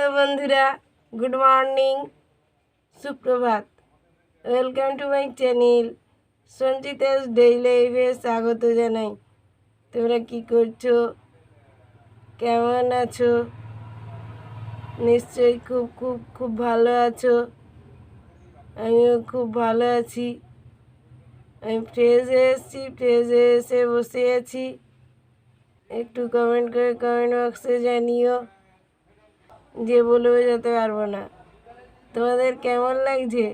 Hello বন্ধুরা, good morning, সুপ্রভাত। Welcome to my channel Sanchita's daily লাইফে স্বাগত জানাই। তোমরা কি করছো, কেমন আছো? নিশ্চয়ই খুব খুব খুব ভালো আছো। আমিও খুব ভালো আছি। আমি ফ্রেশে এসেছি, ফ্রেশে এসে বসে আছি। একটু কমেন্ট করে কমেন্ট বক্সে জানিও, যে বলবে যেতে পারবো না। তোমাদের কেমন লাগছে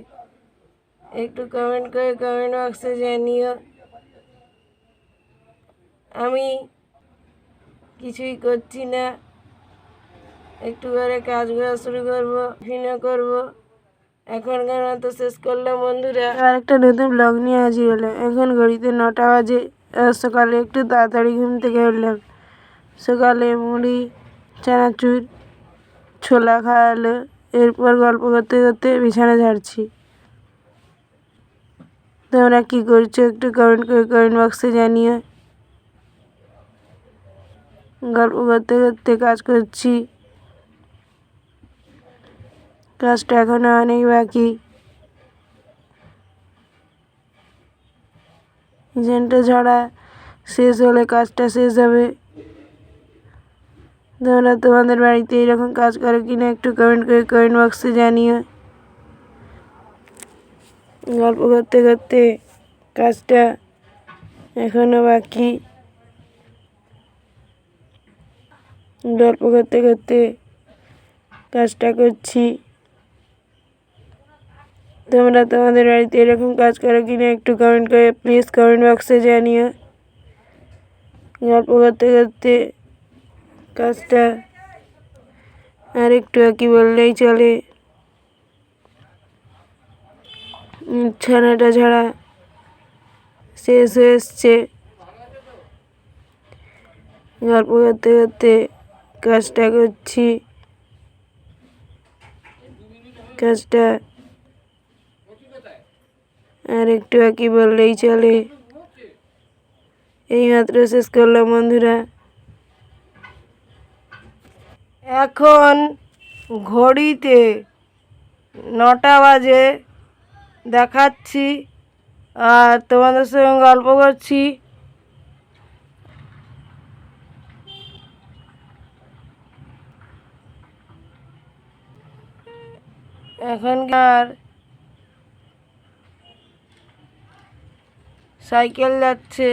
একটু কমেন্ট করে কমেন্ট বক্সে জানিও। আমি কিছুই করছি না, একটু করে কাজগুলো শুরু করবো, টিফিনও করবো। এখনকার মতো শেষ করলাম বন্ধুরা। আর একটা নতুন ব্লগ নিয়ে হাজির হলাম। এখন ঘড়িতে 9টা বাজে। সকালে একটু তাড়াতাড়ি ঘুম থেকে উঠলাম। সকালে মুড়ি, চানাচুর, ছোলা খাওয়ালো। এরপর গল্প করতে করতে বিছানা ঝাড়ছি। তোমরা কি করছো একটু কমেন্ট করে কমেন্ট বক্সে জানিও। গল্প করতে করতে কাজ করছি। কাজটা এখনো অনেক বাকি। কিচেনটা ঝাড়া শেষ হলে কাজটা শেষ হবে। তোমরা তোমাদের বাড়িতে এরকম কাজ করো কিনা একটু কমেন্ট করে কমেন্ট বক্সে জানিও। গল্প করতে করতে কাজটা এখনো বাকি। গল্প করতে করতে কাজটা করছি। তোমরা তোমাদের বাড়িতে এরকম কাজ করো কিনা একটু কমেন্ট করে প্লিজ কমেন্ট বক্সে জানিও। গল্প করতে করতে কাজটা আর একটু বাকি বললেই চলে। ছানাটা ঝাড়া শেষ হয়ে এসছে। গল্প করতে করতে কাজটা করছি। কাজটা আর একটু বাকি বললেই চলে। এইমাত্র শেষ করলাম বন্ধুরা। এখন ঘড়িতে 9টা বাজে দেখাচ্ছি, আর তোমাদের সঙ্গে গল্প করছি। এখনকার সাইকেল যাচ্ছে,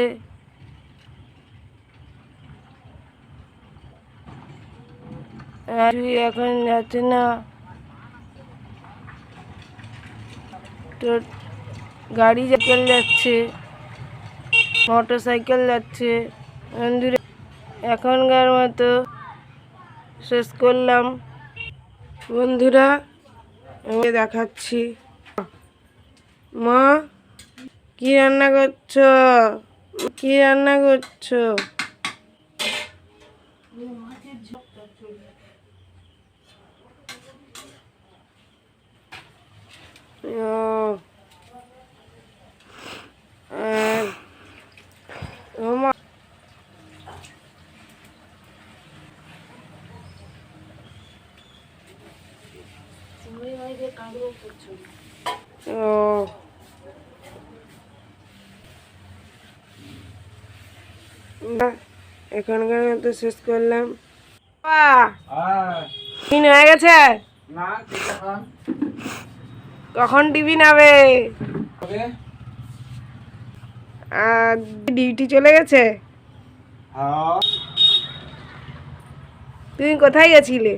আর এখন যাচ্ছে না। তো গাড়ি সাইকেল যাচ্ছে, মোটর সাইকেল যাচ্ছে। বন্ধুরা এখনকার মতো শেষ করলাম বন্ধুরা। আমি দেখাচ্ছি। মা কি রান্না করছো? কি রান্না করছো? ও মা, এখনকার মতো শেষ করলাম। টিফিন হয়ে গেছে? কখন টিফিন হবে? আর ডিউটি চলে গেছে? তুমি কোথায় গেছিলে?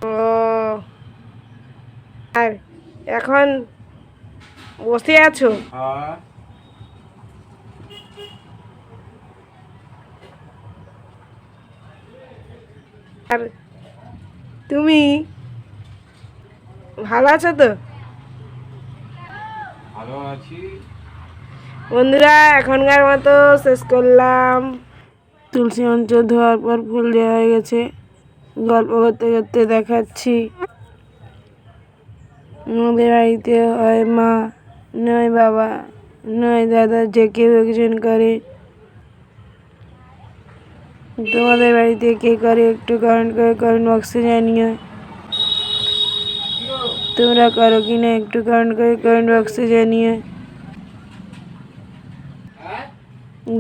ও, আর এখন বসে আছো? আর তুমি ভালো আছো তো? ভালো আছি বন্ধুরা এখনকার মতো শেষ করলাম। তুলসী মঞ্চ ধোয়ার পর ফুল দেওয়া হয়ে গেছে। গল্প করতে করতে দেখাচ্ছি। আমাদের বাড়িতে হয় মা, নয় বাবা, নয় দাদা, যে কেউ একজন করে। তোমাদের বাড়িতে কে করে একটু কমেন্ট করে কমেন্ট বক্সে জানিও। তোমরা করো কিনা একটু কমেন্ট করে কমেন্ট বক্সে জানিও।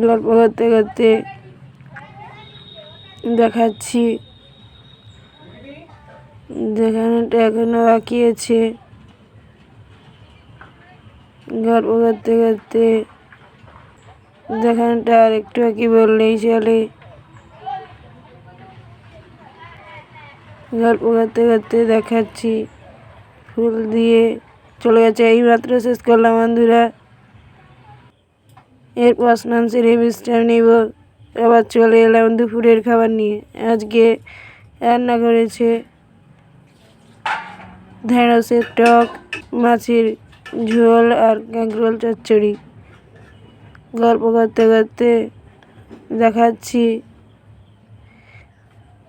গল্প করতে করতে দেখাচ্ছি দেখানোটা এখনো বাকি আছে। গল্প করতে করতে দেখানোটা আর একটু বাকি বললেই চলে। গল্প করতে করতে দেখাচ্ছি ফুল দিয়ে চলে গেছে। এইমাত্র শেষ করলাম বন্ধুরা। এরপর স্নান সেরে বিশ্রাম নেব। আবার চলে এলাম দুপুরের খাবার নিয়ে। আজকে রান্না করেছে ঢেঁড়সের টক, মাছের ঝোল আর কাঁকরোল চচ্চড়ি। গল্প করতে করতে দেখাচ্ছি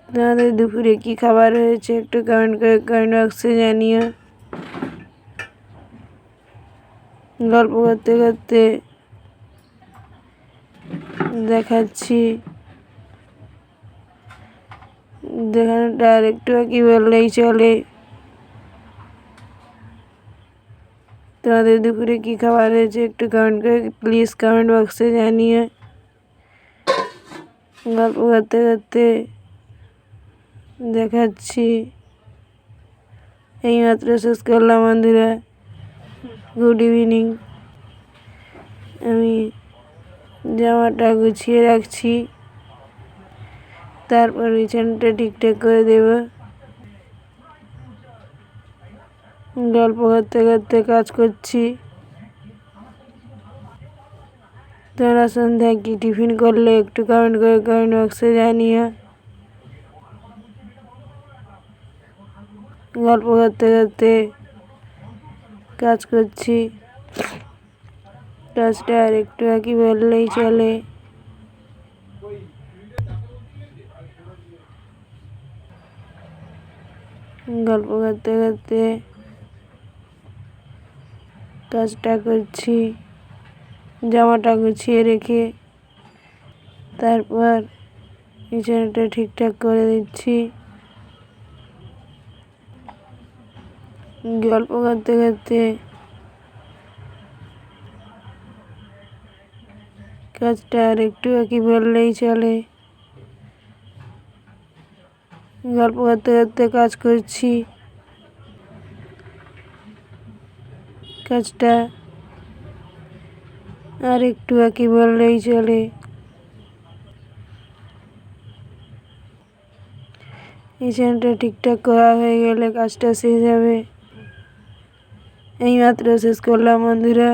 তোমাদের দুপুরে কি খাবার হয়েছে একটু কমেন্ট করে কমেন্ট বক্সে জানিও। গল্প করতে করতে দেখাচ্ছি দেখানোটা আর একটু বাকি বললেই চলে। তোমাদের দুপুরে কি খাবার হয়েছে একটু কমেন্ট করে প্লিজ কমেন্ট বক্সে জানিও। গল্প করতে করতে দেখাচ্ছি এইমাত্র শেষ করলাম বন্ধুরা। Good evening. আমি জামাটা গুছিয়ে রাখছি, তারপর বিছানাটা ঠিকঠাক করে দেব। গল্প করতে করতে কাজ করছি। তোমরা সন্ধ্যায় কি টিফিন করলে একটু কমেন্ট করে কমেন্ট বক্সে জানিও। গল্প করতে করতে কাজ করছি। কাজটা আর একটু বাকি বললেই চলে। গল্প করতে করতে কাজটা করছি, জামাটা গুছিয়ে রেখে তারপর বিছানাটা ঠিকঠাক করে দিচ্ছি। গল্প করতে করতে কাজটা আর একটু বাকি বললেই চলে। গল্প করতে করতে কাজ করছি। কাজটা আর একটু বাকি বললেই চলে। বিছানাটা ঠিকঠাক করা হয়ে গেলে কাজটা শেষ হবে। এইমাত্র শেষ করলাম বন্ধুরা।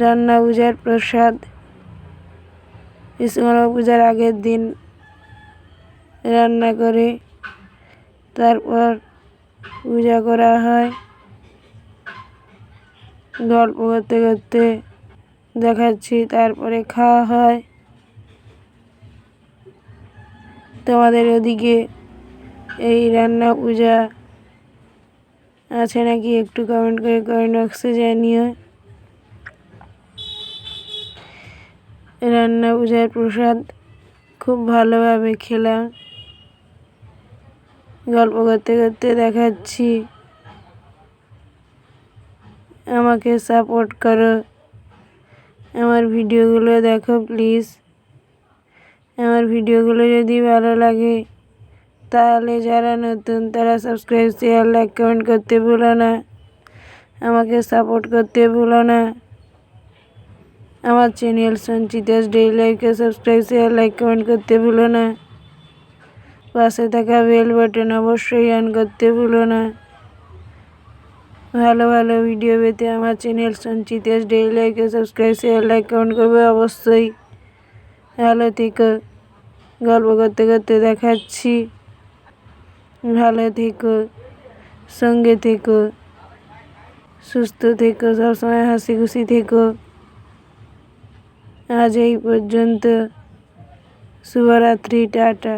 রান্না পূজার প্রসাদ বিশ্বকর্মা পূজার আগের দিন রান্না করে তারপর পূজা করা হয়। গল্প করতে করতে দেখাচ্ছি তারপরে খাওয়া হয়। তোমাদের ওদিকে এই রান্না পূজা আছে নাকি একটু কমেন্ট করে কমেন্ট বক্সে জানিও। রান্না পূজার প্রসাদ খুব ভালোভাবে খেলাম। গল্প করতে করতে দেখাচ্ছি। আমাকে সাপোর্ট করো, আমার ভিডিওগুলো দেখো প্লিজ। আমার ভিডিওগুলো যদি ভালো লাগে তাহলে যারা নতুন তারা সাবস্ক্রাইব শেয়ার লাইক কমেন্ট করতে ভুলো না। আমাকে সাপোর্ট করতে ভুলো না। আমার চ্যানেল সঞ্চিতাস ডেইলি লাইফকে সাবস্ক্রাইব শেয়ার লাইক কমেন্ট করতে ভুলো না। পাশে থাকা বেল বাটন অবশ্যই অন করতে ভুলো না। ভালো ভালো ভিডিও পেতে আমার চ্যানেল সঞ্চিতাস ডেইলি লাইফকে সাবস্ক্রাইব শেয়ার লাইক কমেন্ট করবে অবশ্যই। ভালো থেকো। গল্প করতে করতে দেখাচ্ছি। ভালো থেকো, সঙ্গে থেকো, সুস্থ থেকো, সবসময় হাসি খুশি থেকো। আজ এই পর্যন্ত। শুভরাত্রি, টাটা।